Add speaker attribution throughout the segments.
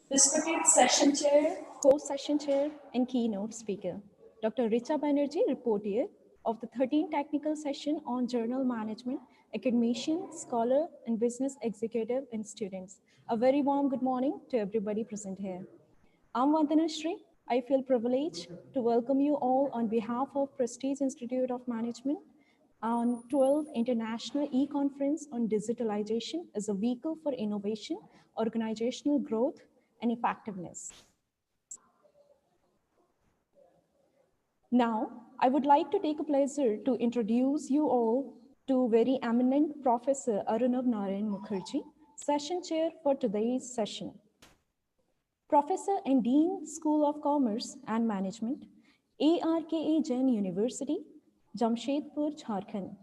Speaker 1: Respected session chair, co-session chair, and keynote speaker, Dr. Richa Banerjee, reporter of the 13th technical session on journal management, academician, scholar, and business executive and students. A very warm good morning to everybody present here. I'm Vandana Shri. I feel privileged to welcome you all on behalf of Prestige Institute of Management on 12th International E-Conference on Digitalization as a vehicle for innovation, organizational growth, and effectiveness. Now, I would like to take a pleasure to introduce you all to very eminent Professor Arunabh Narayan Mukherjee, session chair for today's session. Professor and Dean, School of Commerce and Management, ARKA Jain University, Jamshedpur, Jharkhand.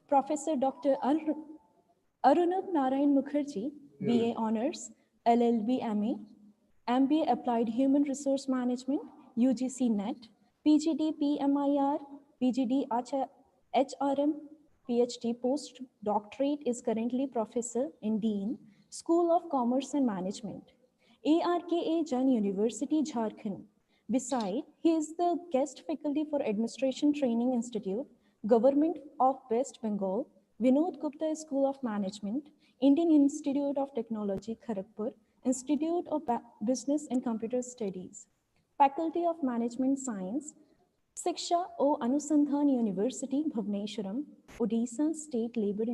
Speaker 1: Professor Dr. Arunabh Narayan Mukherjee, BA Honors, LLB MA, MBA Applied Human Resource Management, UGC NET, PGD PMIR, PGD HRM, PhD postdoctorate is currently Professor and Dean, School of Commerce and Management, ARKA Jain University, Jharkhand. Beside, he is the guest faculty for Administration Training Institute, Government of West Bengal, Vinod Gupta School of Management, Indian Institute of Technology, Kharagpur, Institute of Business and Computer Studies, Faculty of Management Science, Shiksha O Anusandhan University, Bhubaneswaram, Odisha State Labour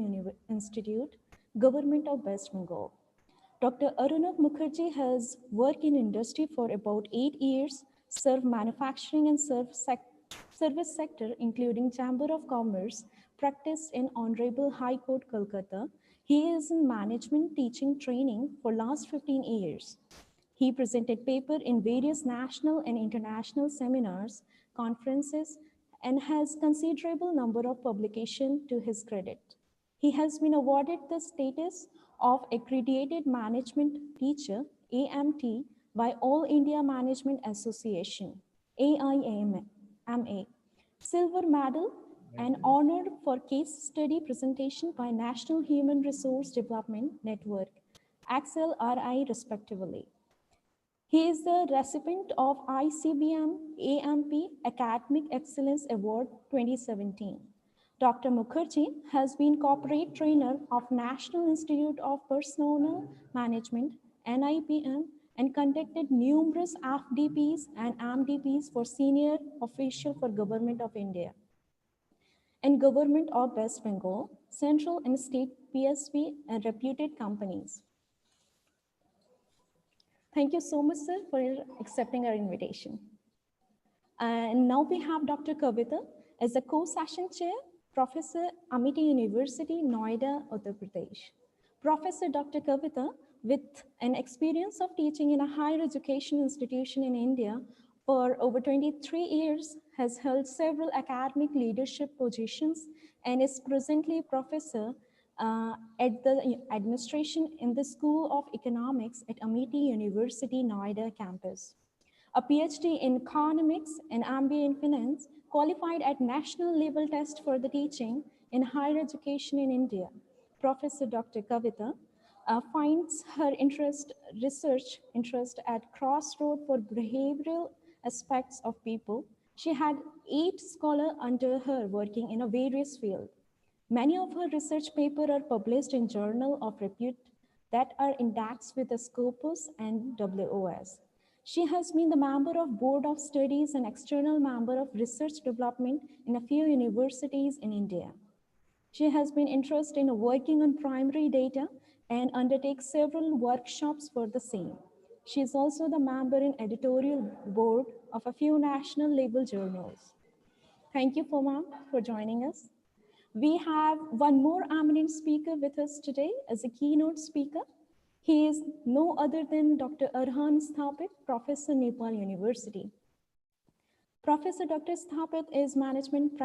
Speaker 1: Institute, Government of West Bengal. Dr. Arunabh Mukherjee has worked in industry for about 8 years, served manufacturing and service sector, including Chamber of Commerce, practiced in Honorable High Court, Kolkata. He is in management teaching training for last 15 years. He presented paper in various national and international seminars, conferences, and has considerable number of publications to his credit. He has been awarded the status of Accredited Management Teacher, AMT, by All India Management Association, AIMA, Silver Medal, and honored for case study presentation by National Human Resource Development Network, XIII, respectively. He is the recipient of ICBM AMP Academic Excellence Award 2017. Dr. Mukherjee has been corporate trainer of National Institute of Personnel Management, NIPM, and conducted numerous FDPs and MDPs for senior official for Government of India and Government of West Bengal, Central and State PSB, and reputed companies. Thank you so much, sir, for accepting our invitation. And now we have Dr. Kavita as a co-session chair, Professor, Amity University, Noida, Uttar Pradesh. Professor Dr. Kavita, with an experience of teaching in a higher education institution in India for over 23 years, has held several academic leadership positions and is presently professor at the administration in the School of Economics at Amity University, Noida campus. A PhD in economics and MBA in finance, qualified at national level test for the teaching in higher education in India. Professor Dr. Kavita finds her research interest at crossroad for behavioral aspects of people. She had 8 scholars under her working in a various fields. Many of her research papers are published in journals of repute that are indexed with the Scopus and WOS. She has been the member of Board of Studies and external member of Research Development in a few universities in India. She has been interested in working on primary data and undertakes several workshops for the same. She is also the member in editorial board of a few national label journals. Thank you, Poma, for joining us. We have one more eminent speaker with us today as a keynote speaker. He is no other than Dr. Arhan Sthapit, Professor, Nepal University. Professor Dr. Sthapit is management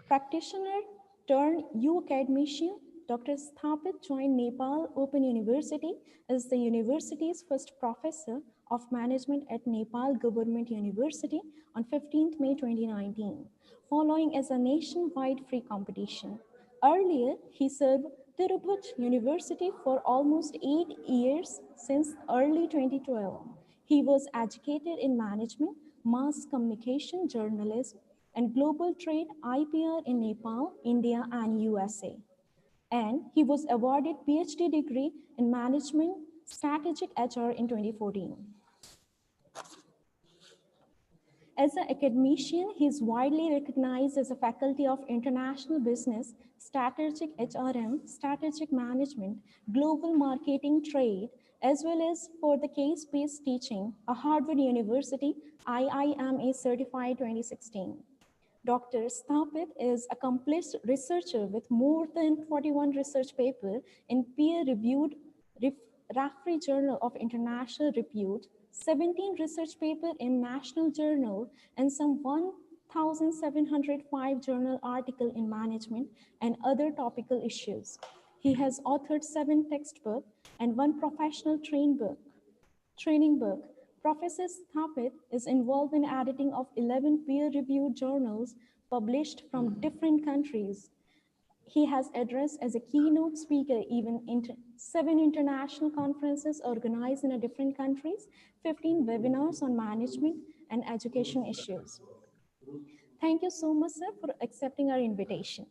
Speaker 1: practitioner turned U-academician. Dr. Sthapit joined Nepal Open University as the university's first professor of management at Nepal Government University on 15th May 2019, following as a nationwide free competition. Earlier, he served Tirupati University for almost 8 years since early 2012. He was educated in management, mass communication, journalism, and global trade IPR in Nepal, India, and USA. And he was awarded PhD degree in management strategic HR in 2014. As an academician, he is widely recognized as a faculty of international business, strategic HRM, strategic management, global marketing, trade, as well as for the case-based teaching, a Harvard University IIMA certified 2016. Dr. Sthapit is an accomplished researcher with more than 41 research papers in peer-reviewed referee journal of international repute, 17 research papers in national journal, and some 1,705 journal articles in management and other topical issues. He has authored 7 textbooks and 1 professional training book. Professor Sthapit is involved in editing of 11 peer-reviewed journals published from different countries. He has addressed as a keynote speaker even 7 international conferences organized in different countries, 15 webinars on management and education issues. Thank you so much, sir, for accepting our invitation.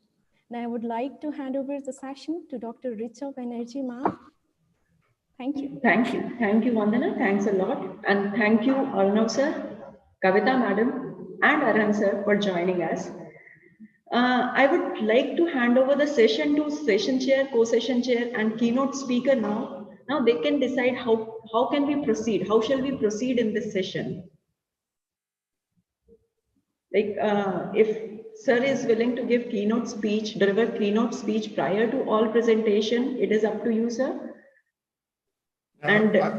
Speaker 1: Now I would like to hand over the session to Dr. Richa Banerjee, ma'am. Thank you.
Speaker 2: Thank you. Thank you, Vandana. Thanks a lot. And thank you, Arnav sir, Kavita madam, and Arhan sir for joining us. I would like to hand over the session to session chair, co-session chair, and keynote speaker now. Now they can decide how can we proceed? How shall we proceed in this session? Like if sir is willing to give keynote speech, deliver keynote speech prior to all presentation, it is up to you, sir. And
Speaker 3: I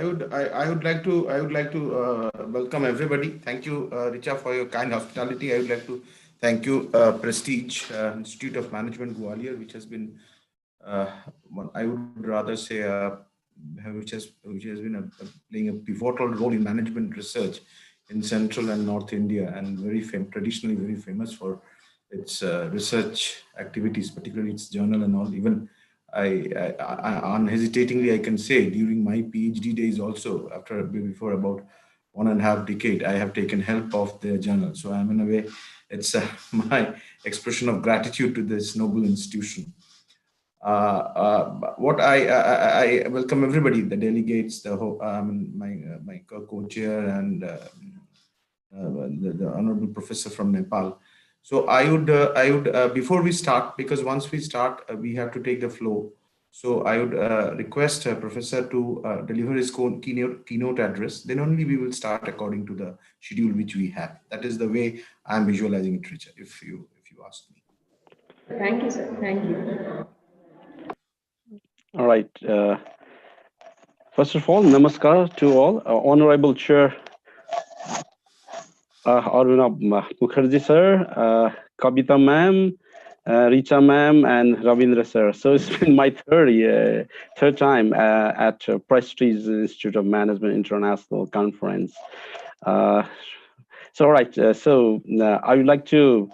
Speaker 3: would like to welcome everybody. Thank you, Richa, for your kind hospitality. I would like to thank you, Prestige Institute of Management Gwalior, which has been, I would rather say, which has been playing a pivotal role in management research in Central and North India, and traditionally very famous for its research activities, particularly its journal and all. Even I unhesitatingly, I can say during my PhD days also, before about 1.5 decades, I have taken help of the journal. So I'm in a way, it's my expression of gratitude to this noble institution. What I welcome everybody, the delegates, the my co-chair, and the honorable professor from Nepal. So I would before we start, because once we start, we have to take the flow. So I would request Professor to deliver his keynote address. Then only we will start according to the schedule which we have. That is the way I am visualizing it, Richard, if you ask me.
Speaker 2: Thank you, sir. Thank you.
Speaker 4: All right. First of all, namaskar to all. Honorable Chair Arunabh Mukherjee sir, Kavita ma'am, Richa ma'am, and Ravindra sir. So it's been my third time at Prestige Institute of Management International Conference. So all right, so I would like to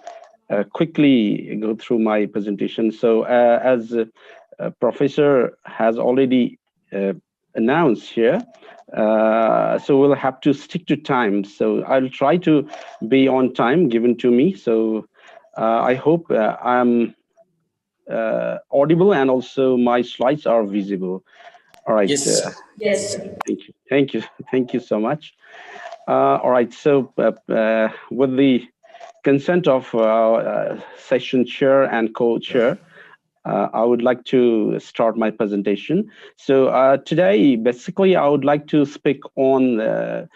Speaker 4: quickly go through my presentation. So as Professor has already announced here, so we'll have to stick to time. So I'll try to be on time given to me. So I hope I'm audible and also my slides are visible. All right.
Speaker 2: Yes. Yes.
Speaker 4: Thank you. Thank you so much. All right. So with the consent of session chair and co-chair, I would like to start my presentation. So today, basically, I would like to speak on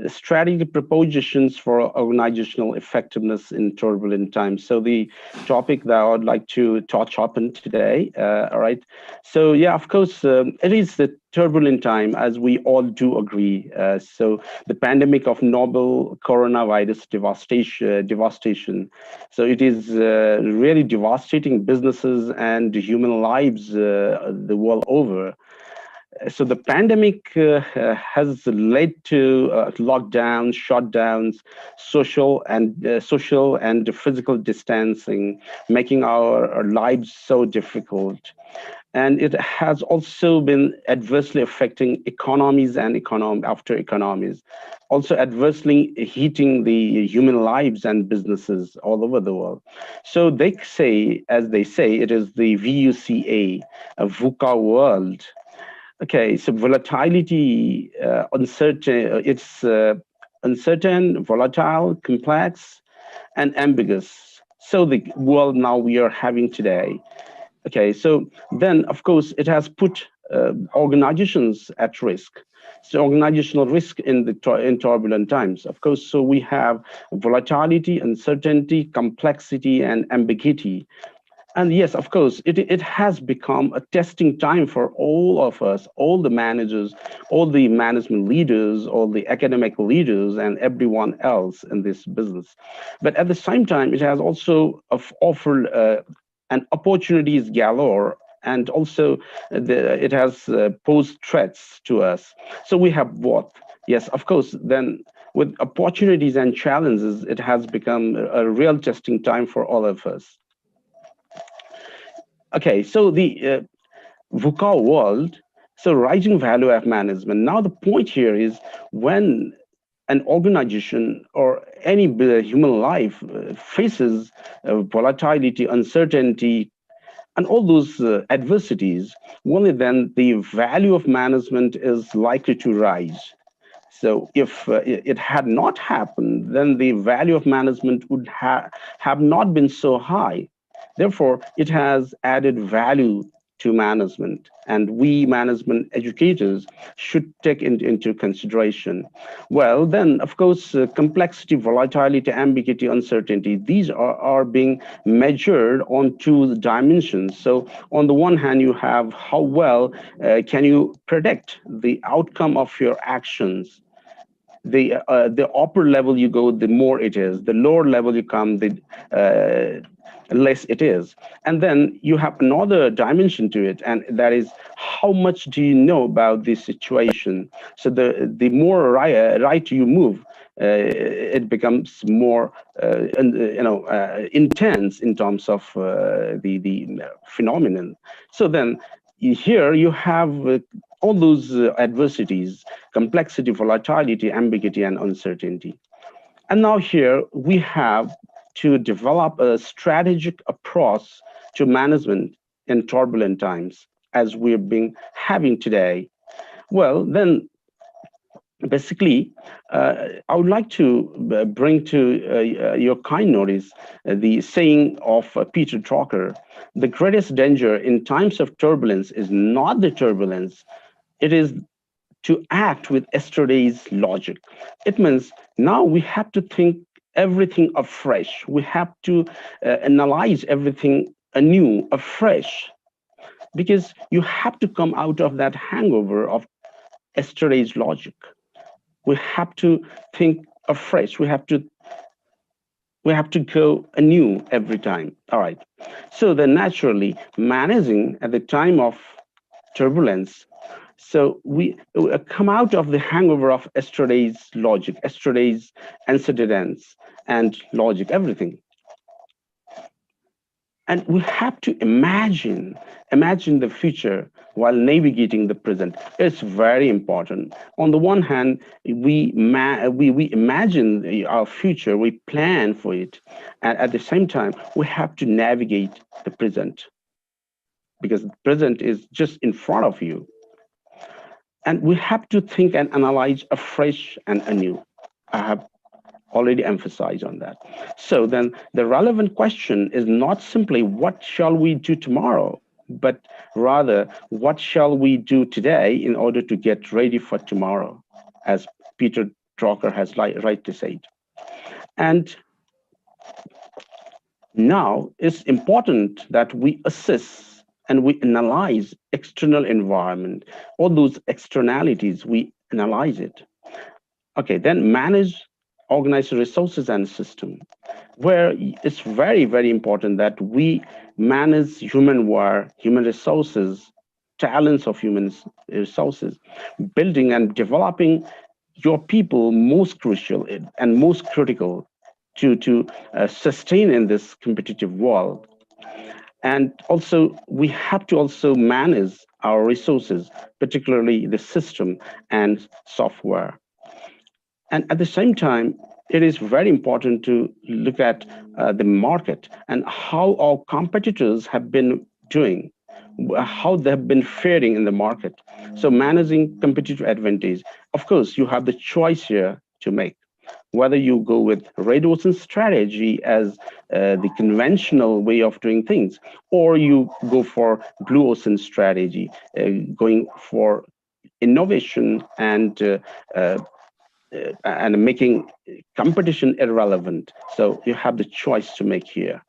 Speaker 4: strategy propositions for organizational effectiveness in turbulent times. So the topic that I would like to touch upon today, all right. So yeah, of course, it is the turbulent time, as we all do agree. So the pandemic of novel coronavirus devastation. So it is really devastating businesses and human lives the world over. So the pandemic has led to lockdowns, shutdowns, social and physical distancing, making our lives so difficult. And it has also been adversely affecting economies and after economies, also adversely hitting the human lives and businesses all over the world. So they say, as they say, it is the VUCA, a VUCA world. Okay, so volatility, it's uncertain, volatile, complex, and ambiguous. So the world now we are having today. Okay, so then of course it has put organizations at risk. So organizational risk in in turbulent times, of course. So we have volatility, uncertainty, complexity, and ambiguity. And yes, of course, it has become a testing time for all of us, all the managers, all the management leaders, all the academic leaders, and everyone else in this business. But at the same time, it has also offered an opportunities galore, and also it has posed threats to us. So we have both. Yes, of course, then with opportunities and challenges, it has become a real testing time for all of us. Okay, so the VUCA world, so rising value of management. Now the point here is when an organization or any human life faces volatility, uncertainty, and all those adversities, only then the value of management is likely to rise. So if it had not happened, then the value of management would have not been so high. Therefore, it has added value to management, and we management educators should take it into consideration. Well, then, of course, complexity, volatility, ambiguity, uncertainty, these are being measured on two dimensions. So on the one hand, you have how well can you predict the outcome of your actions. The upper level you go, the more it is. The lower level you come, the less it is. And then you have another dimension to it, and that is how much do you know about this situation. So the more right you move, it becomes more intense in terms of the phenomenon. So then here you have all those adversities, complexity, volatility, ambiguity, and uncertainty. And now here we have to develop a strategic approach to management in turbulent times, as we've been having today. Well, then basically, I would like to bring to your kind notice the saying of Peter Drucker: the greatest danger in times of turbulence is not the turbulence, it is to act with yesterday's logic. It means now we have to think everything afresh. We have to analyze everything anew, afresh, because you have to come out of that hangover of yesterday's logic. We have to think afresh. We have to go anew every time. All right. So then naturally, managing at the time of turbulence, so we come out of the hangover of yesterday's logic, yesterday's antecedents and logic, everything. And we have to imagine the future while navigating the present. It's very important. On the one hand, we imagine our future, we plan for it. And at the same time, we have to navigate the present, because the present is just in front of you. And we have to think and analyze afresh and anew. I have already emphasized on that. So then the relevant question is not simply what shall we do tomorrow, but rather what shall we do today in order to get ready for tomorrow, as Peter Drucker has rightly said. And now it's important that we assess and we analyze external environment, all those externalities, we analyze it. Okay, then manage, organize resources and system, where it's very, very important that we manage human resources, talents of human resources, building and developing your people most crucial and most critical to sustain in this competitive world. And also, we have to also manage our resources, particularly the system and software. And at the same time, it is very important to look at the market and how our competitors have been doing, how they've been faring in the market. So managing competitive advantage, of course, you have the choice here to make, whether you go with red ocean strategy as the conventional way of doing things, or you go for blue ocean strategy, going for innovation and making competition irrelevant. So you have the choice to make here.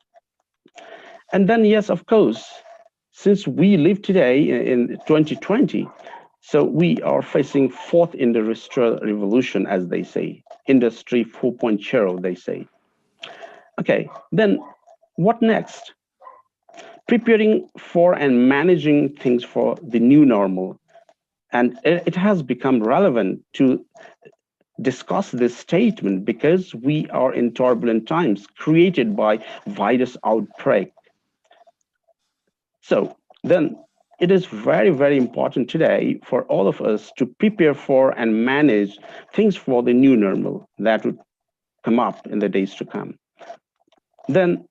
Speaker 4: And then, yes, of course, since we live today in 2020, so we are facing fourth industrial revolution, as they say, industry 4.0, they say. Okay, then what next? Preparing for and managing things for the new normal. And it has become relevant to discuss this statement because we are in turbulent times created by virus outbreak. So then it is very, very important today for all of us to prepare for and manage things for the new normal that would come up in the days to come. Then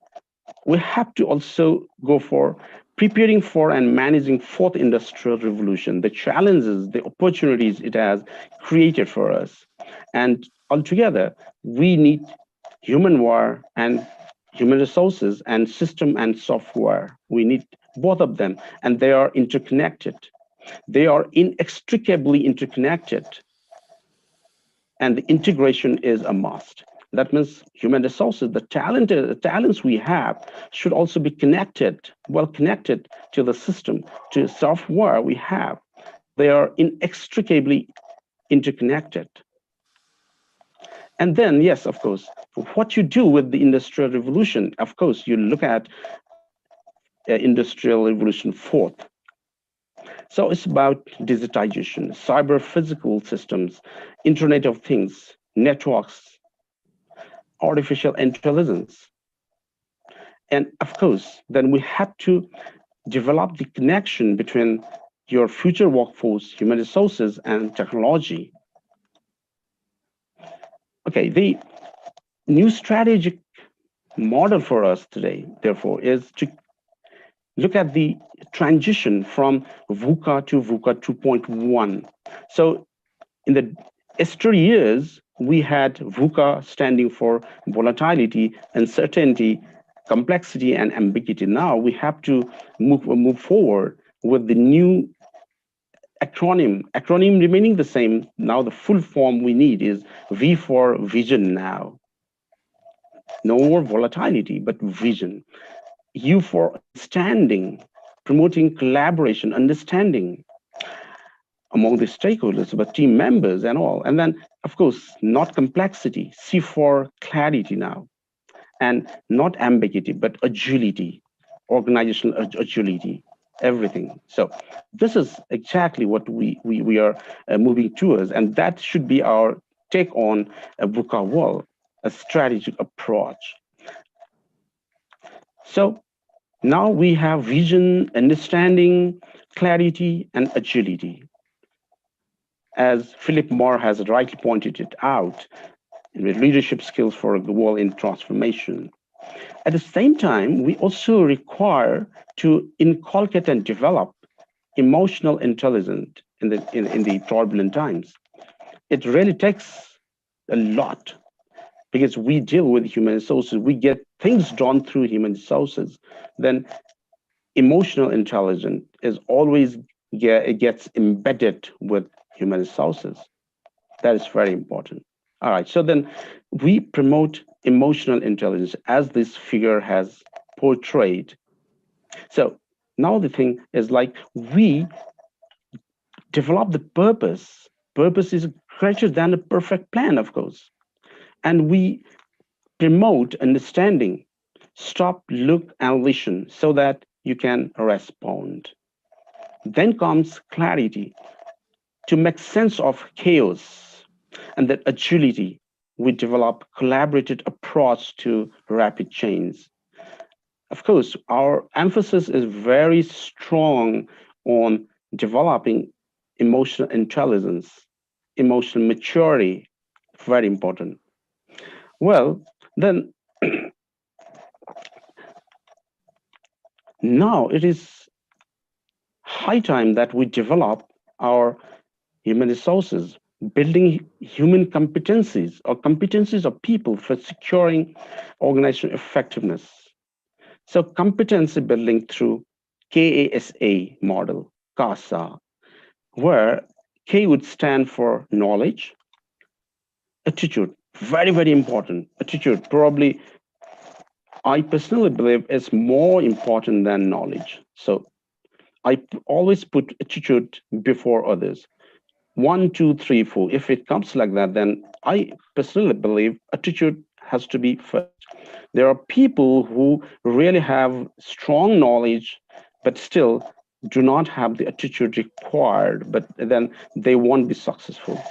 Speaker 4: we have to also go for preparing for and managing fourth industrial revolution, the challenges, the opportunities it has created for us. And altogether, we need humanware and human resources and system and software. We need both of them, and they are interconnected. They are inextricably interconnected, and the integration is a must. That means human resources, the talents we have should also be connected, well connected to the system, to software we have. They are inextricably interconnected. And then, yes, of course, what you do with the Industrial Revolution, of course, you look at Industrial Revolution 4th. So it's about digitization, cyber physical systems, Internet of Things, networks, artificial intelligence. And of course, then we have to develop the connection between your future workforce, human resources, and technology. Okay, the new strategic model for us today, therefore, is to look at the transition from VUCA to VUCA 2.1. So in the extra years, we had VUCA standing for volatility, uncertainty, complexity, and ambiguity. Now we have to move forward with the new acronym remaining the same. Now the full form we need is V for vision now. No more volatility, but vision. U for understanding, promoting collaboration, understanding among the stakeholders, but team members and all. And then, of course, not complexity, C for clarity now. And not ambiguity, but agility, organizational agility, everything. So this is exactly what we are moving towards, and that should be our take on a VUCA world, a strategic approach. So now we have vision, understanding, clarity, and agility. As Philip Moore has rightly pointed it out, with leadership skills for the world in transformation. At the same time, we also require to inculcate and develop emotional intelligence in the turbulent times. It really takes a lot because we deal with human resources. We get things done through human resources. Then emotional intelligence is always it gets embedded with human resources. That is very important. All right, so then we promote emotional intelligence as this figure has portrayed. So now the thing is like we develop the purpose. Purpose is greater than a perfect plan, of course. And we promote understanding, stop, look, and listen so that you can respond. Then comes clarity to make sense of chaos, and that agility. We develop collaborative approach to rapid change. Of course, our emphasis is very strong on developing emotional intelligence, emotional maturity, very important. Well, then now it is high time that we develop our human resources, building human competencies or competencies of people for securing organizational effectiveness. So competency building through KASA model, CASA, where K would stand for knowledge, attitude, very, very important. Attitude, probably, I personally believe is more important than knowledge. So I always put attitude before others. 1, 2, 3, 4. If it comes like that, then I personally believe attitude has to be first. There are people who really have strong knowledge, but still do not have the attitude required, but then they won't be successful.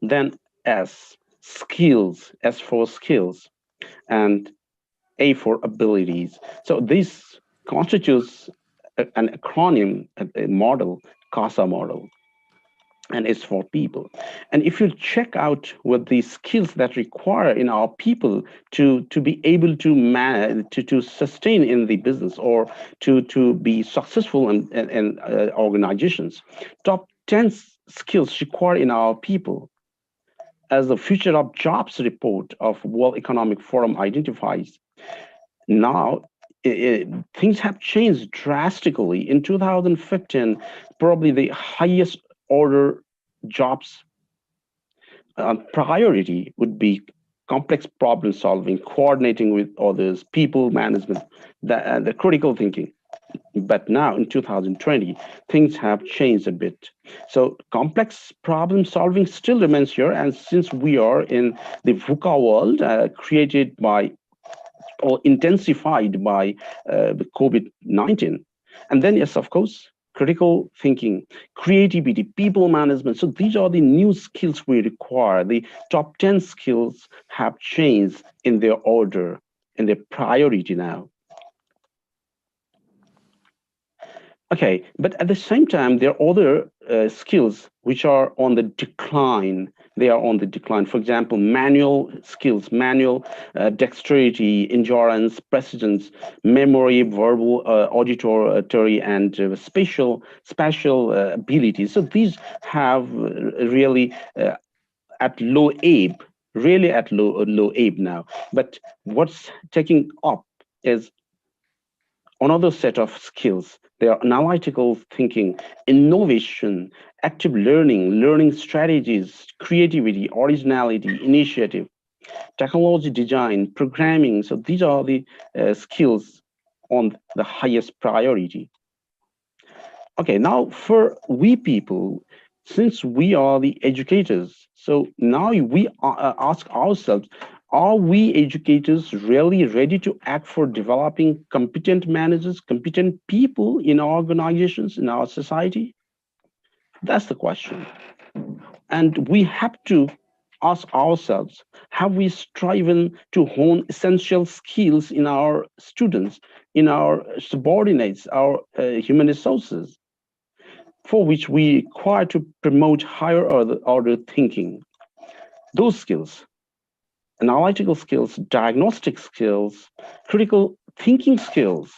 Speaker 4: Then S, skills, S for skills, and A for abilities. So this constitutes an acronym, a model, CASA model, and it's for people. And if you check out what the skills that require in our people to be able to manage, to sustain in the business or to be successful in organizations, top 10 skills required in our people, as the Future of Jobs report of World Economic Forum identifies. Now, things have changed drastically. In 2015, probably the highest order jobs priority would be complex problem solving, coordinating with others, people management, the critical thinking. But now in 2020, things have changed a bit. So complex problem solving still remains here. And since we are in the VUCA world created by or intensified by the COVID-19. And then, yes, of course, critical thinking, creativity, people management. So these are the new skills we require. The top 10 skills have changed in their order, in their priority now. Okay, but at the same time, there are other skills which are on the decline. They are on the decline. For example, manual skills, manual dexterity, endurance, precedence, memory, verbal, auditory, and spatial abilities. So these have really at low ebb, really at low ebb now. But what's taking up is another set of skills. They are analytical thinking, innovation, active learning, learning strategies, creativity, originality, initiative, technology design, programming. So these are the skills on the highest priority. Okay, now for we people, since we are the educators, so now we ask ourselves, are we educators really ready to act for developing competent managers, competent people in our organizations, in our society? That's the question. And we have to ask ourselves, have we striven to hone essential skills in our students, in our subordinates, our human resources, for which we require to promote higher order thinking? Those skills, analytical skills, diagnostic skills, critical thinking skills,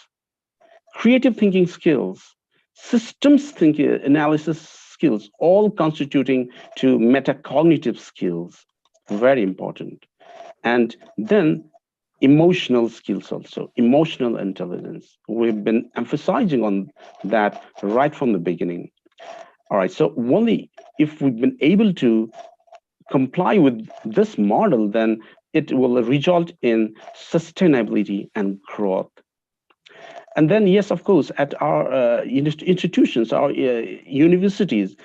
Speaker 4: creative thinking skills, systems thinking, analysis skills, all constituting to metacognitive skills, very important. And then emotional skills also, emotional intelligence. We've been emphasizing on that right from the beginning. All right, so only if we've been able to comply with this model, then it will result in sustainability and growth. And then, yes, of course, at our institutions, our universities,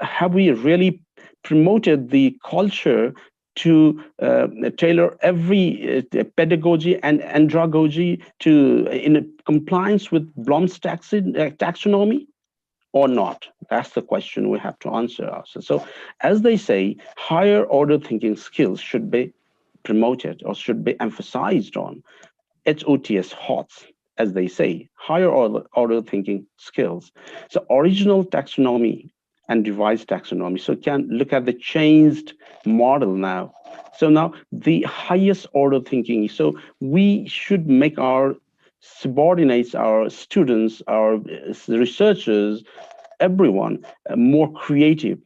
Speaker 4: have we really promoted the culture to tailor every pedagogy and andragogy to in compliance with Bloom's taxonomy or not? That's the question we have to answer ourselves. So as they say, higher order thinking skills should be promoted or should be emphasized on. HOTS, HOTS, as they say, higher order thinking skills. So original taxonomy and revised taxonomy. So can look at the changed model now. So now the highest order thinking. So we should make our subordinates, our students, our researchers, everyone more creative.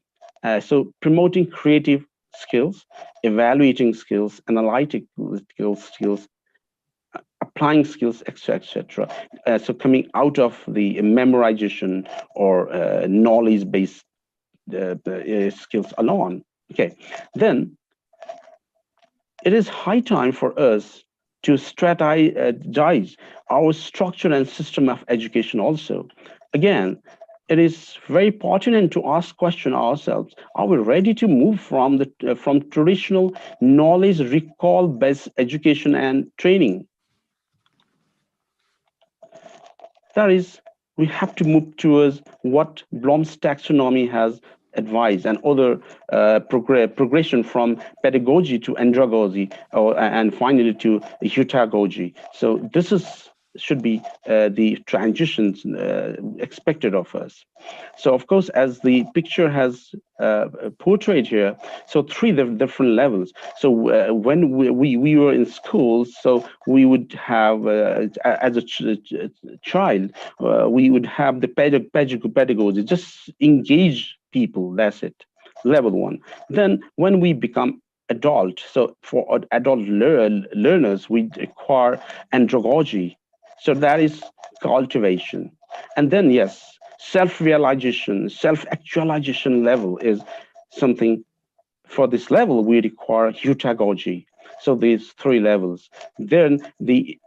Speaker 4: So promoting creative skills, evaluating skills, analytical skills, applying skills, etc. So coming out of the memorization or knowledge-based skills alone. Okay, then it is high time for us to strategize our structure and system of education also. Again, it is very pertinent to ask question ourselves, are we ready to move from the from traditional knowledge recall based education and training? That is, we have to move towards what Bloom's taxonomy has advised and other progression from pedagogy to andragogy and finally to heutagogy. So this should be the transitions expected of us. So of course, as the picture has portrayed here, so three different levels. So when we were in school, so we would have, as a child, we would have the pedagogy, just engage people, that's it, level one. Then when we become adult, so for adult learners, we acquire andragogy. So that is cultivation. And then, yes, self-realization, self-actualization level is something. For this level, we require heutagogy. So these three levels. Then the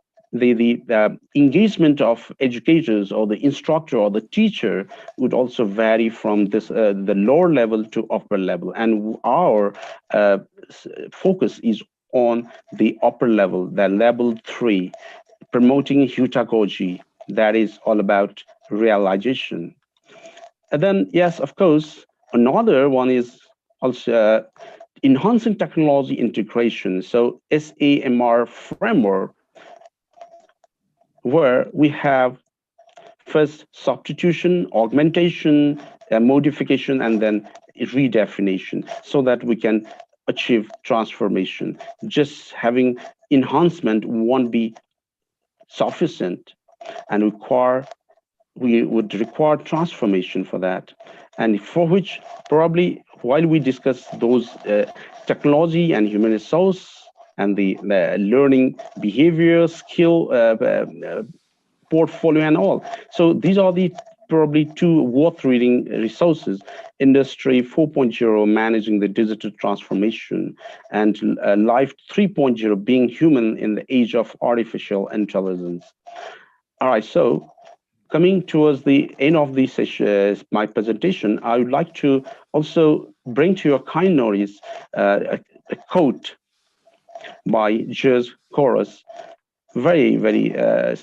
Speaker 4: engagement of educators or the instructor or the teacher would also vary from this the lower level to upper level. And our focus is on the upper level, the level 3, promoting heutagogy. That is all about realization. And then, yes, of course, another one is also enhancing technology integration. So SAMR Framework, where we have first substitution, augmentation, modification, and then redefinition, so that we can achieve transformation. Just having enhancement won't be sufficient, and we would require transformation for that, and for which probably while we discuss those technology and human resource and the learning behavior skill portfolio and all. So these are the probably two worth reading resources: Industry 4.0, managing the digital transformation, and Life 3.0, being human in the age of artificial intelligence. All right, so coming towards the end of this session, my presentation, I would like to also bring to your kind notice a quote by Jez Chorus. Very, very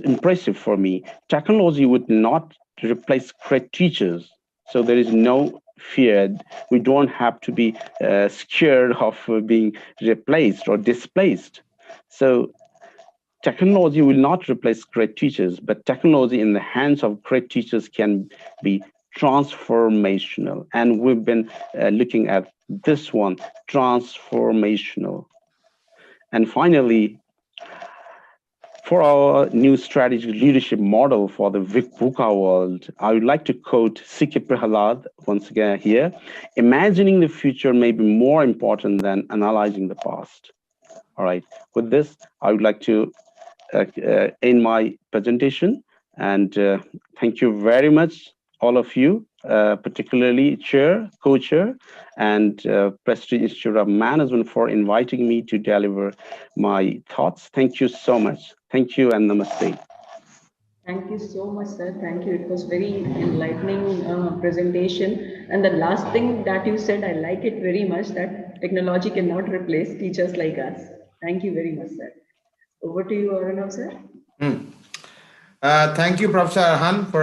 Speaker 4: impressive for me. Technology would not replace great teachers. So there is no fear. We don't have to be scared of being replaced or displaced. So technology will not replace great teachers, but technology in the hands of great teachers can be transformational. And we've been looking at this one, transformational. And finally, For our new strategic leadership model for the VUCA world, I would like to quote C.K. Prahalad once again here. Imagining the future may be more important than analyzing the past. All right. With this, I would like to end my presentation. And thank you very much, all of you, particularly Chair, Co-Chair, and Prestige Institute of Management for inviting me to deliver my thoughts. Thank you so much. Thank you and namaste.
Speaker 2: Thank you so much, sir. Thank you. It was very enlightening presentation. And the last thing that you said, I like it very much, that technology cannot replace teachers like us. Thank you very much, sir. Over to you, Arnav, sir.
Speaker 3: Thank you, Professor Arhan, for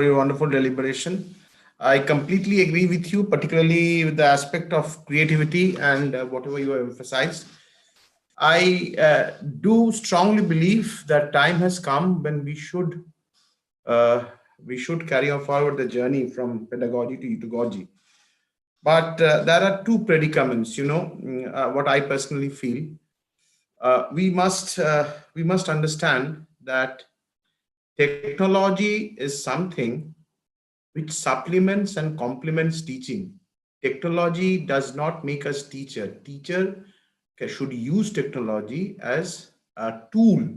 Speaker 3: your wonderful deliberation. I completely agree with you, particularly with the aspect of creativity and whatever you have emphasized. I do strongly believe that time has come when we should carry on forward the journey from pedagogy to utagogy. But there are two predicaments, what I personally feel. We must understand that technology is something which supplements and complements teaching. Technology does not make us teacher. Teacher should use technology as a tool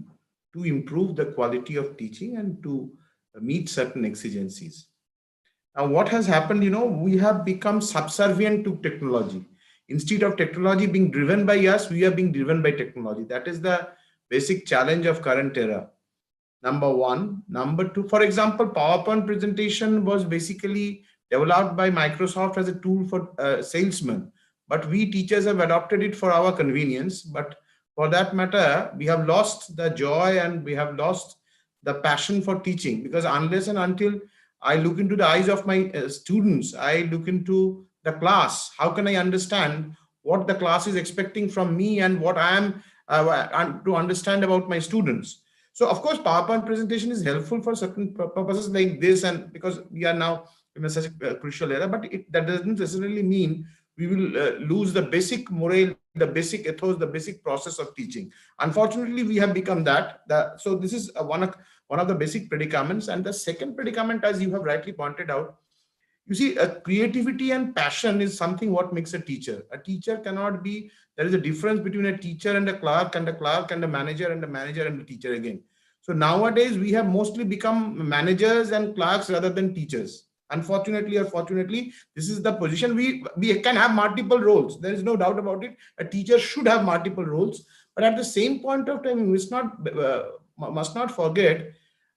Speaker 3: to improve the quality of teaching and to meet certain exigencies. Now, what has happened, we have become subservient to technology. Instead of technology being driven by us, we are being driven by technology. That is the basic challenge of current era. Number one. Number two, for example, PowerPoint presentation was basically developed by Microsoft as a tool for salesmen, but we teachers have adopted it for our convenience. But for that matter, we have lost the joy and we have lost the passion for teaching, because unless and until I look into the eyes of my students, I look into the class, how can I understand what the class is expecting from me and what I am to understand about my students? So of course, PowerPoint presentation is helpful for certain purposes like this, and because we are now in such a crucial era, but that doesn't necessarily mean we will lose the basic morale, the basic ethos, the basic process of teaching. Unfortunately, we have become that. So this is one of the basic predicaments. And the second predicament, as you have rightly pointed out, you see, creativity and passion is something what makes a teacher. A teacher cannot be, there is a difference between a teacher and a clerk and a manager and a manager and a teacher again. So nowadays we have mostly become managers and clerks rather than teachers. Unfortunately or fortunately, this is the position. We can have multiple roles. There is no doubt about it. A teacher should have multiple roles, but at the same point of time, we must not forget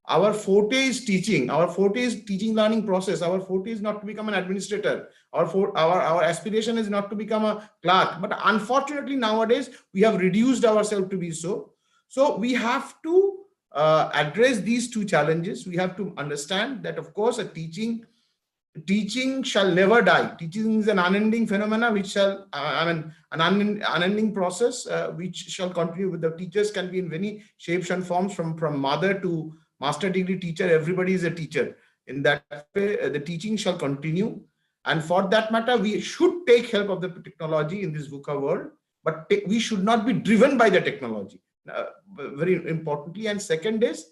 Speaker 3: our forte is teaching. Our forte is teaching learning process. Our forte is not to become an administrator. Our aspiration is not to become a clerk. But unfortunately, nowadays we have reduced ourselves to be so. So we have to address these two challenges. We have to understand that, of course, teaching shall never die. Teaching is an unending phenomena which shall, an unending process which shall continue. With the teachers can be in many shapes and forms, from mother to master degree teacher. Everybody is a teacher. In that way, the teaching shall continue. And for that matter, we should take help of the technology in this VUCA world, but we should not be driven by the technology. Very importantly. And second is,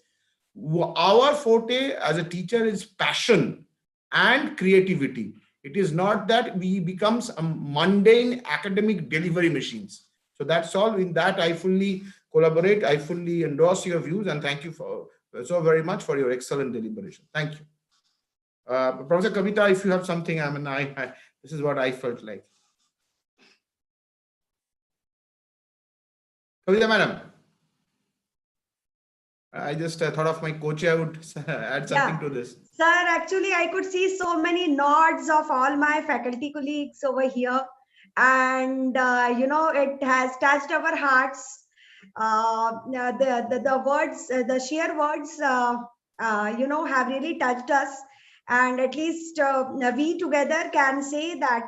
Speaker 3: our forte as a teacher is passion and creativity. It is not that we become mundane academic delivery machines. So that's all. In that, I fully collaborate. I fully endorse your views, and thank you so very much for your excellent deliberation. Thank you. Professor Kavita, if you have something, this is what I felt like. Kavita madam. I just thought of my coach. I would add something to this.
Speaker 5: Sir, actually, I could see so many nods of all my faculty colleagues over here. And, it has touched our hearts. The words, the sheer words, have really touched us. And at least we together can say that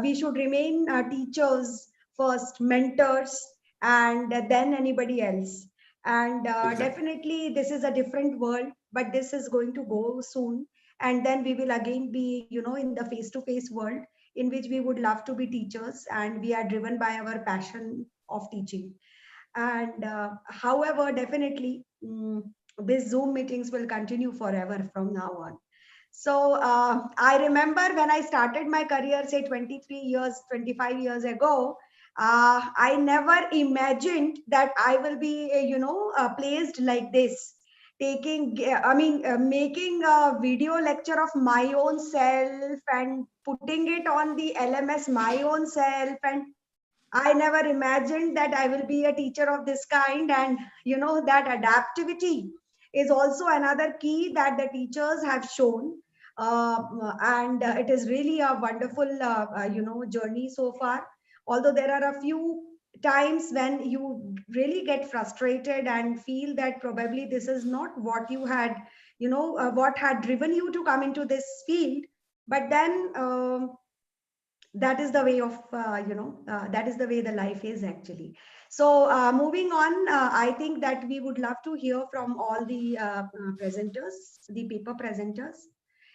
Speaker 5: we should remain teachers first, mentors, and then anybody else. And
Speaker 3: Exactly.
Speaker 5: definitely this is a different world, but this is going to go soon. And then we will again be, in the face-to-face world in which we would love to be teachers, and we are driven by our passion of teaching. And however, definitely, these Zoom meetings will continue forever from now on. So I remember when I started my career, say 23 years, 25 years ago, I never imagined that I will be, placed like this, making a video lecture of my own self and putting it on the LMS my own self. And I never imagined that I will be a teacher of this kind. And, that adaptivity is also another key that the teachers have shown. And it is really a wonderful, journey so far. Although there are a few times when you really get frustrated and feel that probably this is not what you had, what had driven you to come into this field. But then, that is the way of that is the way the life is actually. So moving on, I think that we would love to hear from all the presenters, the paper presenters.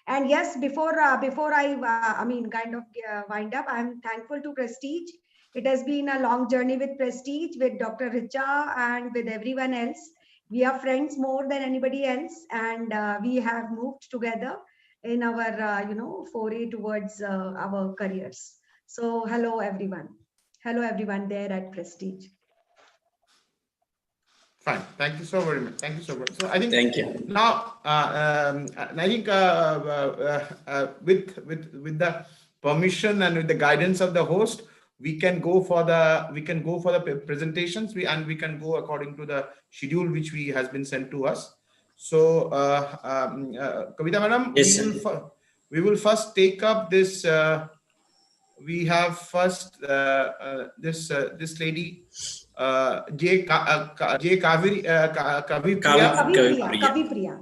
Speaker 5: And yes, before I kind of wind up, I'm thankful to Prestige. It has been a long journey with Prestige, with Dr. Richa, and with everyone else. We are friends more than anybody else, and we have moved together in our foray towards our careers. So hello everyone there at Prestige.
Speaker 3: Fine. Thank you so very much. Thank you so much. So I think
Speaker 6: Thank you.
Speaker 3: now, I think with the permission and with the guidance of the host, we can go for the presentations. We can go according to the schedule which has been sent to us. So, Kavita madam,
Speaker 6: Yes,
Speaker 3: we will first take up this. We have first this lady, J.
Speaker 5: Kavipriya,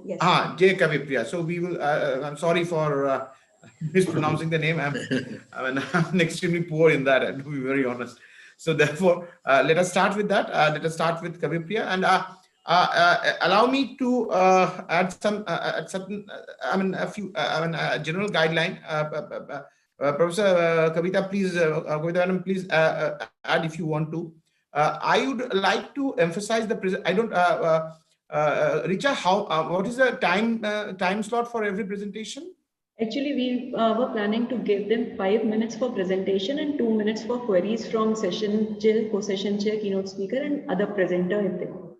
Speaker 5: yes.
Speaker 3: J. Kavipriya. So we will. I'm sorry for mispronouncing the name. I'm extremely poor in that, to be very honest. So therefore, let us start with that. Let us start with Kavipriya, and allow me to add some certain. A few. General guideline. Professor Kavita, please, please add if you want to. I would like to emphasize the I don't. Richa, what is the time slot for every presentation?
Speaker 2: Actually, we were planning to give them 5 minutes for presentation and 2 minutes for queries from session chair, co-session chair, keynote speaker, and other presenter if they want.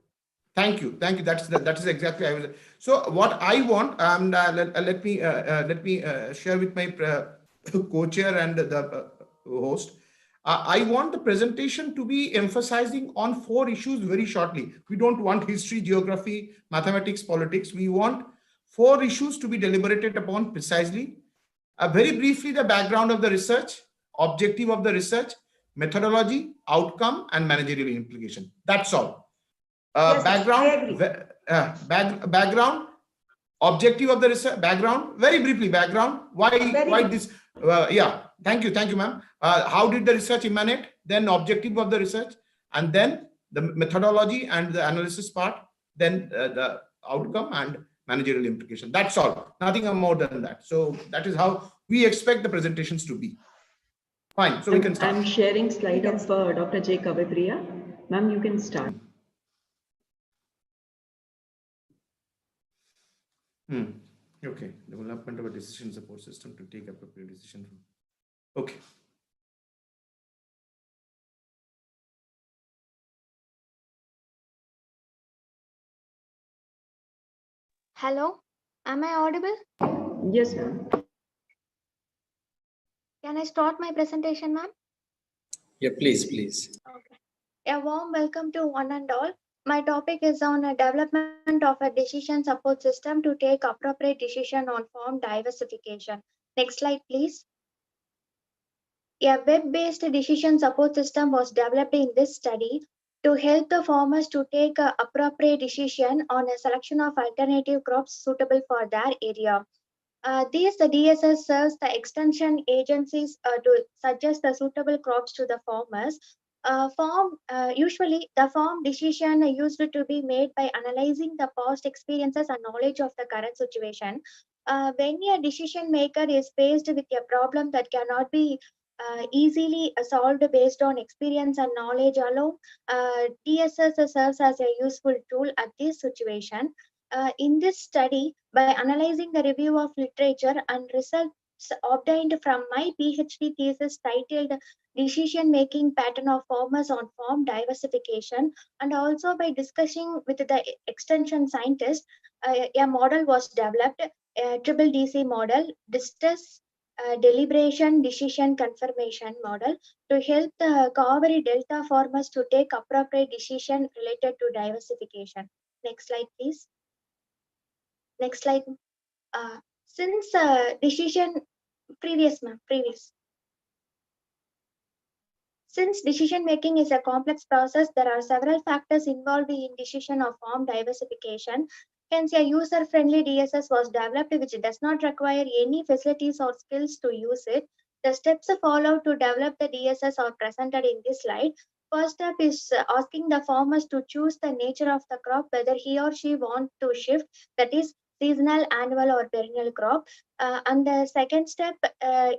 Speaker 3: Thank you. That is exactly I was. So what I want, let me share with my co-chair and the host. I want the presentation to be emphasizing on 4 issues very shortly. We don't want history, geography, mathematics, politics. We want 4 issues to be deliberated upon precisely. Very briefly, the background of the research, objective of the research, methodology, outcome, and managerial implication. That's all.
Speaker 5: Yes,
Speaker 3: background, objective of the research, background, very briefly, background, why this, thank you, ma'am. How did the research emanate, then objective of the research, and then the methodology and the analysis part, then the outcome and managerial implication. That's all, nothing more than that. So that is how we expect the presentations to be. Fine, so we can start.
Speaker 2: I'm sharing slide of Dr. J. Kavipriya. Ma'am, you can start.
Speaker 3: Okay, development of a decision support system to take appropriate decision. Okay.
Speaker 7: Hello, am I audible?
Speaker 2: Yes, ma'am.
Speaker 7: Can I start my presentation, ma'am?
Speaker 6: Yeah, please.
Speaker 7: Okay. A warm welcome to one and all. My topic is on a development of a decision support system to take appropriate decision on farm diversification. Next slide, please. A web-based decision support system was developed in this study to help the farmers to take an appropriate decision on a selection of alternative crops suitable for their area. The DSS serves the extension agencies to suggest the suitable crops to the farmers. Usually, the farm decision used to be made by analyzing the past experiences and knowledge of the current situation. When a decision maker is faced with a problem that cannot be easily solved based on experience and knowledge alone. DSS serves as a useful tool at this situation. In this study, by analyzing the review of literature and results obtained from my PhD thesis titled Decision-Making Pattern of Farmers on Farm Diversification, and also by discussing with the extension scientist, a model was developed, a triple DC model, Distress deliberation decision confirmation model, to help the Kaveri Delta farmers to take appropriate decision related to diversification. Next slide, please. Next slide. Since decision previous, ma'am, previous. Since decision making is a complex process, there are several factors involved in decision of farm diversification. Hence, a user-friendly DSS was developed which does not require any facilities or skills to use it. The steps followed to develop the DSS are presented in this slide. First step is asking the farmers to choose the nature of the crop, whether he or she wants to shift, that is seasonal, annual, or perennial crop. And the second step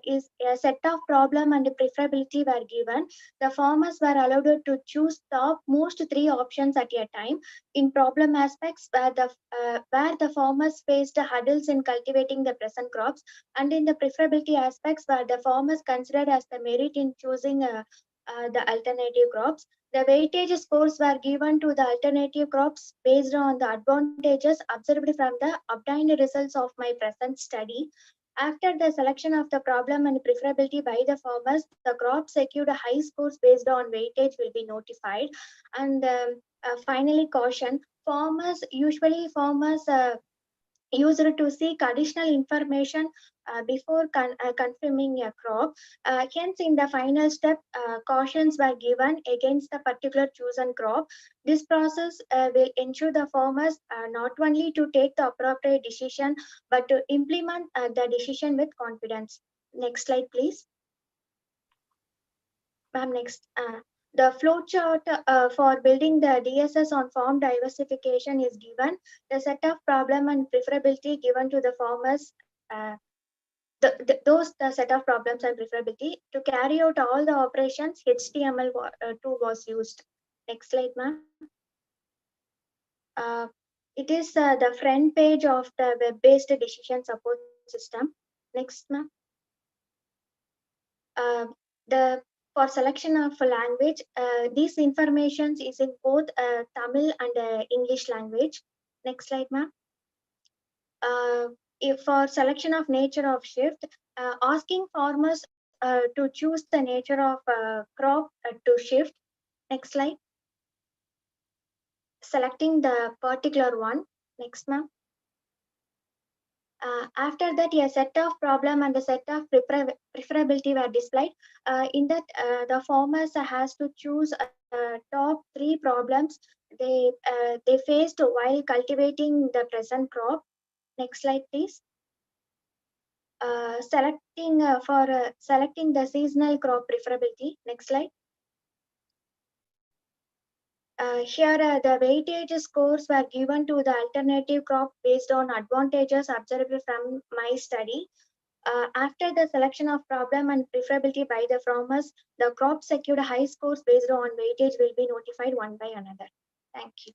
Speaker 7: is a set of problem and preferability were given. The farmers were allowed to choose top most 3 options at a time. In problem aspects, where the farmers faced hurdles in cultivating the present crops, and in the preferability aspects, where the farmers considered as the merit in choosing the alternative crops. The weightage scores were given to the alternative crops based on the advantages observed from the obtained results of my present study. After the selection of the problem and preferability by the farmers, the crop secured high scores based on weightage will be notified. And finally, caution: farmers used to seek additional information before confirming a crop. Hence, in the final step, cautions were given against the particular chosen crop. This process will ensure the farmers not only to take the appropriate decision, but to implement the decision with confidence. Next slide, please. Ma'am, next. The flowchart for building the DSS on farm diversification is given. The set of problem and preferability given to the farmers, the set of problems and preferability. To carry out all the operations, HTML2 was used. Next slide, ma'am. It is the front page of the web-based decision support system. Next, ma'am. For selection of a language, these information is in both Tamil and English language. Next slide, ma'am. For selection of nature of shift, asking farmers to choose the nature of crop to shift. Next slide. Selecting the particular one. Next, ma'am. After that, a set of problem and a set of preferability were displayed. In that, the farmers has to choose top 3 problems they faced while cultivating the present crop. Next slide, please. Selecting the seasonal crop preferability. Next slide. Here, the weightage scores were given to the alternative crop based on advantages observed from my study. After the selection of problem and preferability by the farmers, the crop secured high scores based on weightage will be notified one by another. Thank you.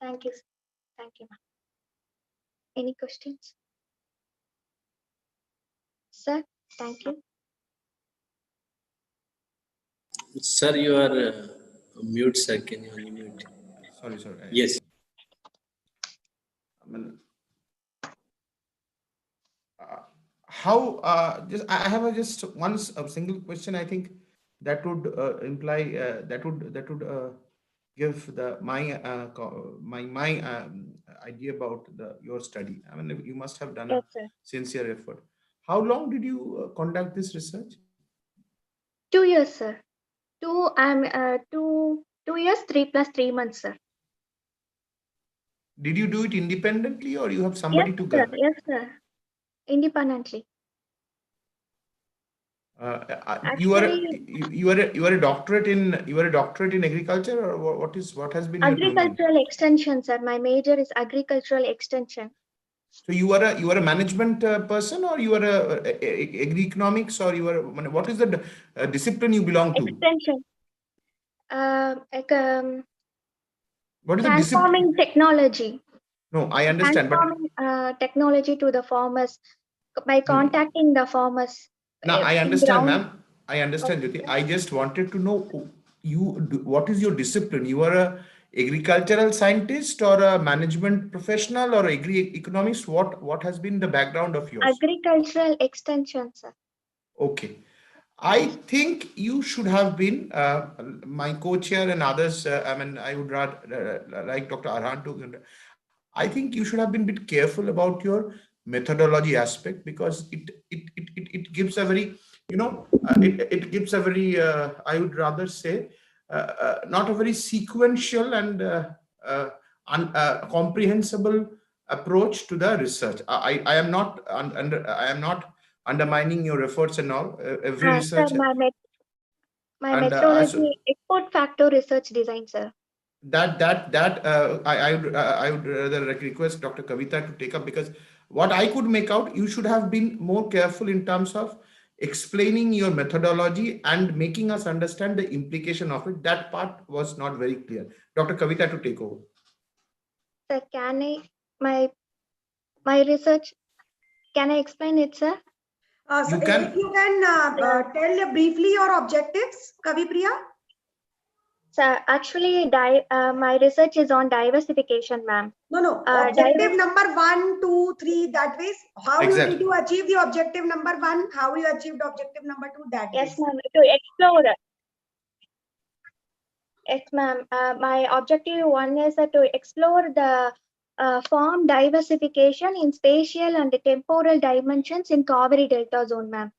Speaker 7: Thank you. Thank you, ma'am. Any questions? Sir, thank you.
Speaker 6: Sir, you are mute, sir. Can you unmute?
Speaker 3: Sorry.
Speaker 6: Yes.
Speaker 3: I mean, how just I have just one single question. I think that would imply that would give my idea about your study. I mean, you must have done
Speaker 7: Yes,
Speaker 3: a
Speaker 7: sir.
Speaker 3: sincere effort. How long did you conduct this research?
Speaker 7: 2 years, sir. 2 years, 3 plus 3 months, sir.
Speaker 3: Did you do it independently or you have somebody to guide?
Speaker 7: Yes, sir. Independently.
Speaker 3: You are a doctorate in agriculture, or what has been your domain?
Speaker 7: Agricultural extension, sir. My major is agricultural extension.
Speaker 3: So you are a management person, or you are agri-economics, or you are, what is the discipline you belong to?
Speaker 7: Extension. Like
Speaker 3: What is the discipline?
Speaker 7: transforming technology.
Speaker 3: No, I understand, but
Speaker 7: Transforming technology to the farmers by contacting the farmers
Speaker 3: now I
Speaker 7: in
Speaker 3: understand,
Speaker 7: ground.
Speaker 3: ma'am. I understand,
Speaker 7: Okay.
Speaker 3: Jyoti. I just wanted to know what is your discipline? You are a agricultural scientist, or a management professional, or agri-economist? What has been the background of yours?
Speaker 7: Agricultural extension, sir.
Speaker 3: Okay. I think you should have been my co-chair and others. I mean, I would rather like Dr. Arhan to. I think you should have been a bit careful about your methodology aspect, because it gives a very, it gives a very, I would rather say, not a very sequential and comprehensible approach to the research. I am not I am not undermining your efforts and all. Every
Speaker 7: Sir,
Speaker 3: research,
Speaker 7: my
Speaker 3: and
Speaker 7: methodology export factor research design, sir.
Speaker 3: I would rather request Dr. Kavita to take up, because what I could make out, you should have been more careful in terms of explaining your methodology and making us understand the implication of it. That part was not very clear. Dr. Kavita to take over.
Speaker 7: Sir, can I my research? Can I explain it, sir?
Speaker 5: So
Speaker 3: You can.
Speaker 5: if you can tell briefly your objectives, Kavipriya.
Speaker 7: So actually, my research is on diversification, ma'am.
Speaker 5: No. Objective number 1, 2, 3. That way, how did you achieve the objective number 1? How you achieved objective number 2? That
Speaker 7: yes, ma'am. To explore. Yes, ma'am. My objective 1 is to explore the form diversification in spatial and temporal dimensions in Kaveri Delta zone, ma'am.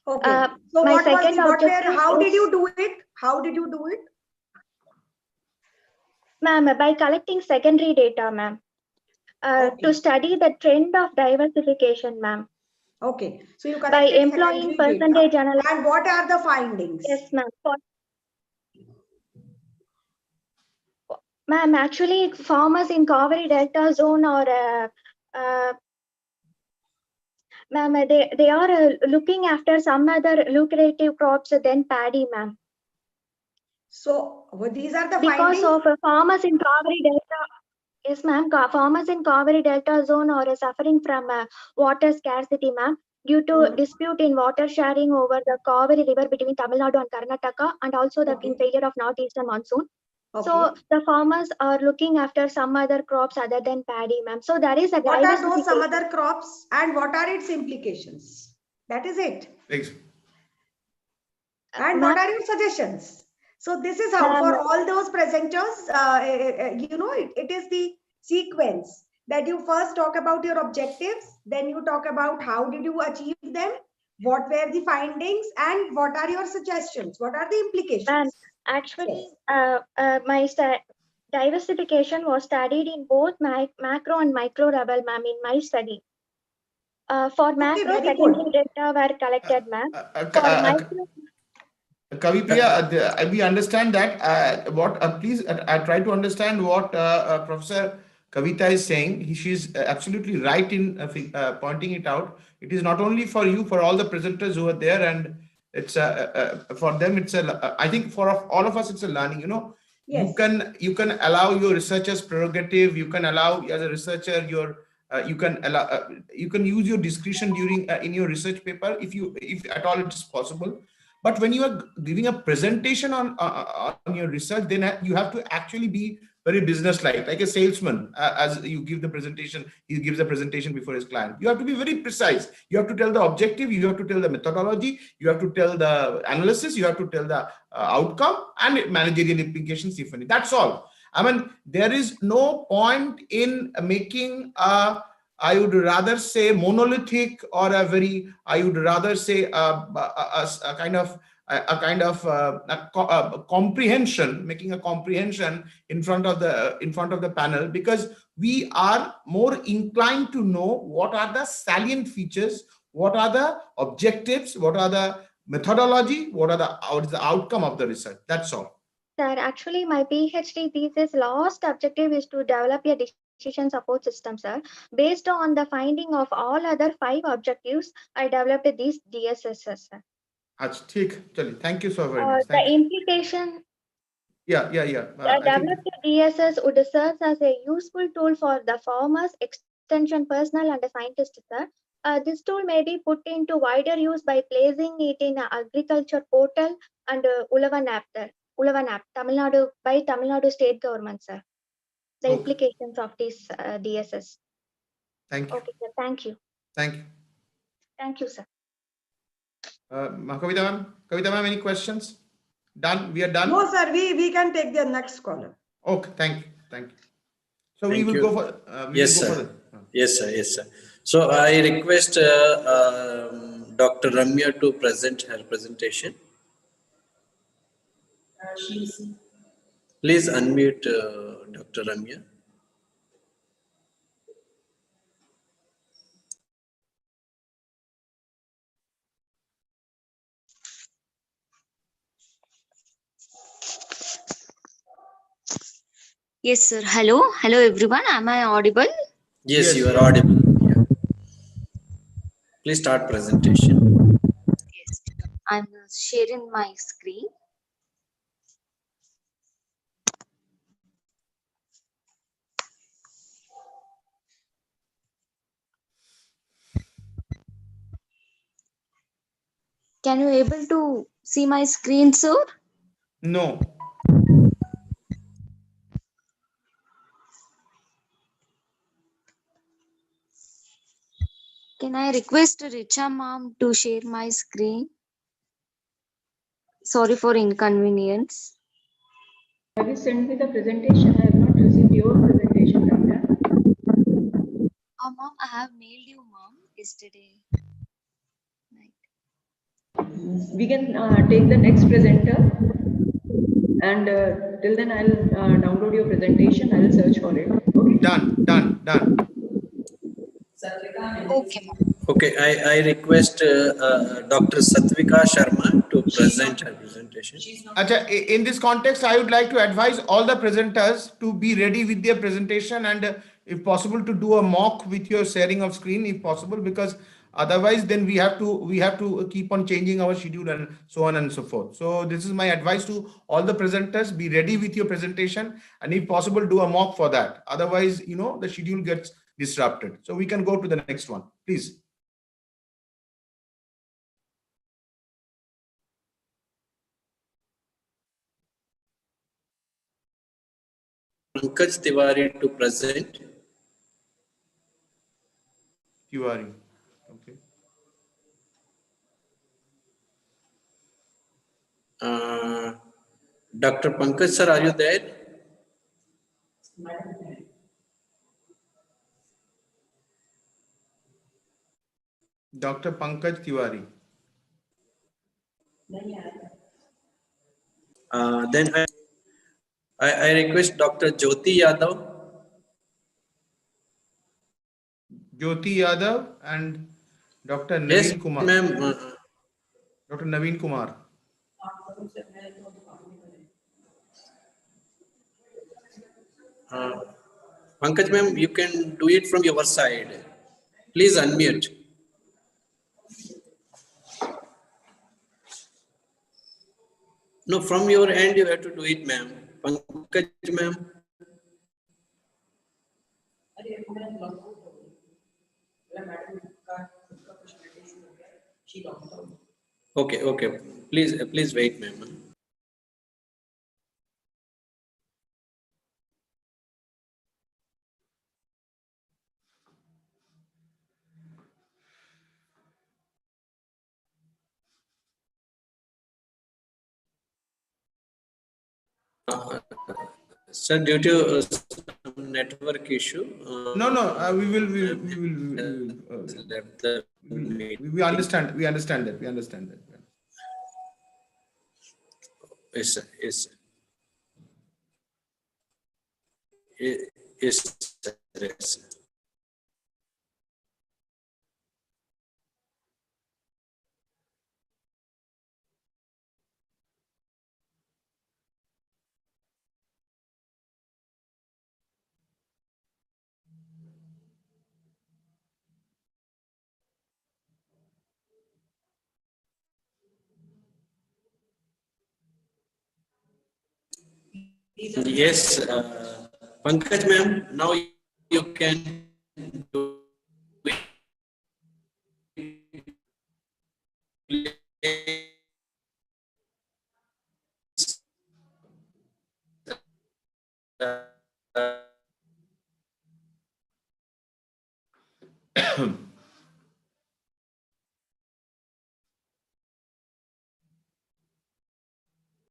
Speaker 5: Okay. So
Speaker 7: my
Speaker 5: what was
Speaker 7: second
Speaker 5: the,
Speaker 7: objective
Speaker 5: how did you do it? How did you do it?
Speaker 7: Ma'am, by collecting secondary data, ma'am. To study the trend of diversification, ma'am.
Speaker 5: Okay. So you
Speaker 7: by employing percentage analysis.
Speaker 5: And what are the findings?
Speaker 7: Yes, ma'am. Ma'am, actually, farmers in Kaveri Delta zone are ma'am, they are looking after some other lucrative crops than paddy, ma'am.
Speaker 5: So these are the
Speaker 7: because
Speaker 5: findings?
Speaker 7: of farmers in Kaveri Delta. Yes, ma'am. Farmers in Kaveri Delta zone are suffering from water scarcity, ma'am, due to dispute in water sharing over the Kaveri river between Tamil Nadu and Karnataka, and also the in failure of northeastern monsoon. So the farmers are looking after some other crops other than paddy, ma'am. So there is a
Speaker 5: what are those some other crops, and what are its implications? That is it.
Speaker 3: Thanks.
Speaker 5: And what are your suggestions? So this is how for all those presenters, it is the sequence that you first talk about your objectives, then you talk about how did you achieve them, what were the findings, and what are your suggestions, what are the implications?
Speaker 7: Actually, my diversification was studied in both macro and micro level, ma'am, in my study. For macro, secondary data were collected, ma'am. For micro,
Speaker 3: Kavipriya, we understand that. Please try to understand what Professor Kavita is saying. She's absolutely right in pointing it out. It is not only for you, for all the presenters who are there, and it's for them. It's I think for all of us, it's a learning. Yes. You can allow your researcher's prerogative. You can allow as a researcher you can use your discretion during in your research paper if at all it is possible. But when you are giving a presentation on your research, then you have to actually be very business-like a salesman. As you give the presentation, he gives a presentation before his client. You have to be very precise. You have to tell the objective. You have to tell the methodology. You have to tell the analysis. You have to tell the outcome and managerial implications, if any. That's all. I mean, there is no point in making I would rather say monolithic, or a very, I would rather say a kind of comprehension, making a comprehension in front of the panel, because we are more inclined to know what are the salient features, what are the objectives, what are the methodology, what is the outcome of the research. That's all.
Speaker 7: Sir, actually, my PhD thesis last objective is to develop a decision decision support system, sir. Based on the finding of all other 5 objectives, I developed these DSSs, sir.
Speaker 3: Thank you so very much.
Speaker 7: The implication.
Speaker 3: Yeah.
Speaker 7: The developed DSS would serve as a useful tool for the farmers, extension personnel, and the scientists, sir. This tool may be put into wider use by placing it in an agriculture portal and Ulavan app, Tamil Nadu, by Tamil Nadu state government, sir. The implications of this DSS.
Speaker 3: Thank you.
Speaker 7: Okay, sir. Thank you.
Speaker 3: Thank you.
Speaker 7: Thank you, sir.
Speaker 3: Kavita ma'am, any questions? Done? We are done?
Speaker 5: No, sir, we can take the next caller.
Speaker 3: Okay, thank you. So
Speaker 6: Thank
Speaker 3: we will
Speaker 6: you.
Speaker 3: go for
Speaker 6: Yes, sir. Yes, sir. So I request Dr. Ramya to present her presentation. Please unmute Dr. Ramya.
Speaker 8: Yes, sir. Hello everyone. Am I audible?
Speaker 6: Yes, you are audible. Yeah. Please start presentation.
Speaker 8: Yes. I'm sharing my screen. Can you able to see my screen, sir?
Speaker 3: No.
Speaker 8: Can I request Richa ma'am to share my screen? Sorry for inconvenience.
Speaker 2: Have you sent me the presentation? I have not received your presentation, Ramya.
Speaker 8: Ma'am, I have mailed you, ma'am, yesterday night.
Speaker 2: We can take the next presenter, and till then I'll download your presentation. I will search for it. Okay.
Speaker 3: Done.
Speaker 8: Okay, ma'am.
Speaker 6: Okay, I request Dr. Satvika Sharma to present her presentation.
Speaker 3: In this context, I would like to advise all the presenters to be ready with their presentation and if possible to do a mock with your sharing of screen if possible, because otherwise then we have to keep on changing our schedule and so on and so forth. So this is my advice to all the presenters: be ready with your presentation and if possible do a mock for that. Otherwise, the schedule gets disrupted. So we can go to the next one, please.
Speaker 6: Pankaj Tiwari to present.
Speaker 3: Tiwari. Okay.
Speaker 6: Dr. Pankaj sir, are you there?
Speaker 3: Dr. Pankaj Tiwari.
Speaker 6: Then I request Dr. Jyoti Yadav.
Speaker 3: Jyoti Yadav and Dr.
Speaker 6: Yes,
Speaker 3: Naveen Kumar.
Speaker 6: ma'am.
Speaker 3: Dr. Naveen Kumar.
Speaker 6: Pankaj ma'am, you can do it from your side. Please unmute. No, from your end you have to do it, ma'am. Pankaj ma'am. Okay. Please wait, ma'am. Sir, due to some network issue.
Speaker 3: No, we will
Speaker 6: left the
Speaker 3: we understand. We understand that.
Speaker 6: Yes, sir. Yes, sir. Yes, Pankaj ma'am, now you can do